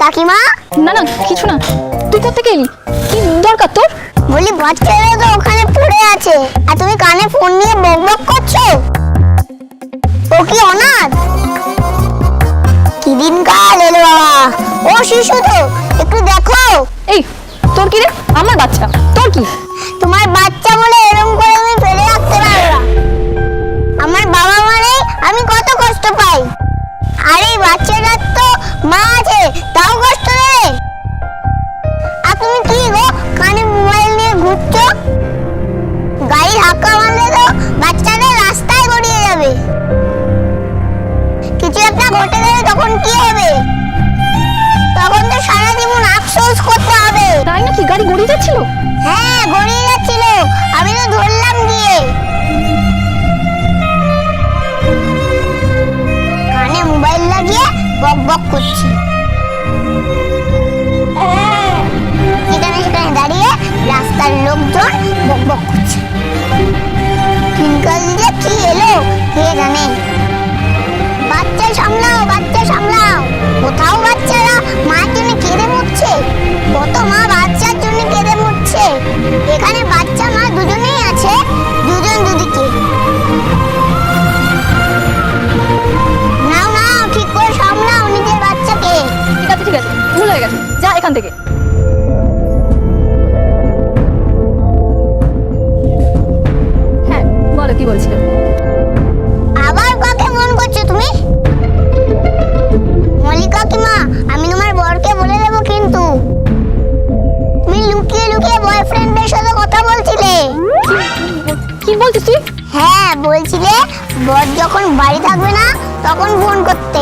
কাকিমা? না না কিছু না, তুই কোত্থেকে এলি? কি দরকার তোর? বলি বাচ্চারা তো ওখানে পড়ে আছে আর তুমি কানে ফোন নিয়ে বকবক করছো। ও কি অনাথ? কি দিনকাল এলো বাবা। ও শিশু তো, একটু দেখো। এই তোর কি রে? আমার বাচ্চা, তোর কি? তোমার বাচ্চা বলে এরকম করে তুমি ফেলে রাখতে পারো না। আমার বাবা মানে আমি কত কষ্ট পাই, আর এই বাচ্চাটার তো মা আছে তাও কষ্ট দেবে। আর তুমি কি গো কানে মোবাইল নিয়ে ঘুরছো? গাড়ি ধাক্কা মারলে তো বাচ্চাটা রাস্তায় গড়িয়ে যাবে, কিছু একটা ঘটে গেলে তখন কি হবে? তখন তো সারা জীবন আফসোস করতে হবে। তাই নাকি? গাড়ি গড়িয়ে যাচ্ছিল? হ্যাঁ গড়িয়ে যাচ্ছিল, আমি তো ধরলাম গিয়ে। কানে মোবাইল লাগিয়ে বক বক করছি, সেখানে সেখানে দাঁড়িয়ে রাস্তার লোকজন বক বক করছে। দিনকাল যে কি এলো কে জানে। বাচ্চা সামলাও, বাচ্চা সামলাও। কোথাও বাচ্চারা মার জন্য কেঁদে মরছে, কত মা বাচ্চার জন্য কেঁদে মরছে। এখানে বাচ্চা মা দুজনেই আছে, দুজন দুদিকে। নাও নাও, ঠিক করে সামলাও নিজের বাচ্চাকে। ঠিক আছে ঠিক আছে, ভুল হয়ে গেছে, যা এখান থেকে। হ্যাঁ বলো, কি বলছিলে? আবার কাকে ফোন করছো তুমি? মল্লিকা কাকিমা, আমি তোমার বরকে বলে দেবো কিন্তু। তুমি লুকিয়ে লুকিয়ে বয়ফ্রেন্ডের সাথে কথা বলছিলে। কি বলছিস তুই? হ্যাঁ বলছিলে বর যখন বাড়ি থাকবে না তখন ফোন করতে।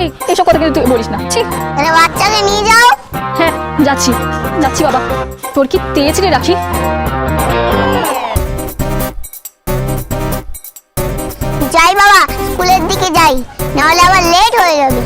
এই এইসব কথা কিন্তু তুই বলিস না, ঠিক? তাহলে বাচ্চাকে নিয়ে যাও। হ্যাঁ যাচ্ছি যাচ্ছি বাবা। তোর কি তেজ রে রাখি? যাই বাবা, স্কুলের দিকে যাই, নাহলে আবার লেট হয়ে যাবে।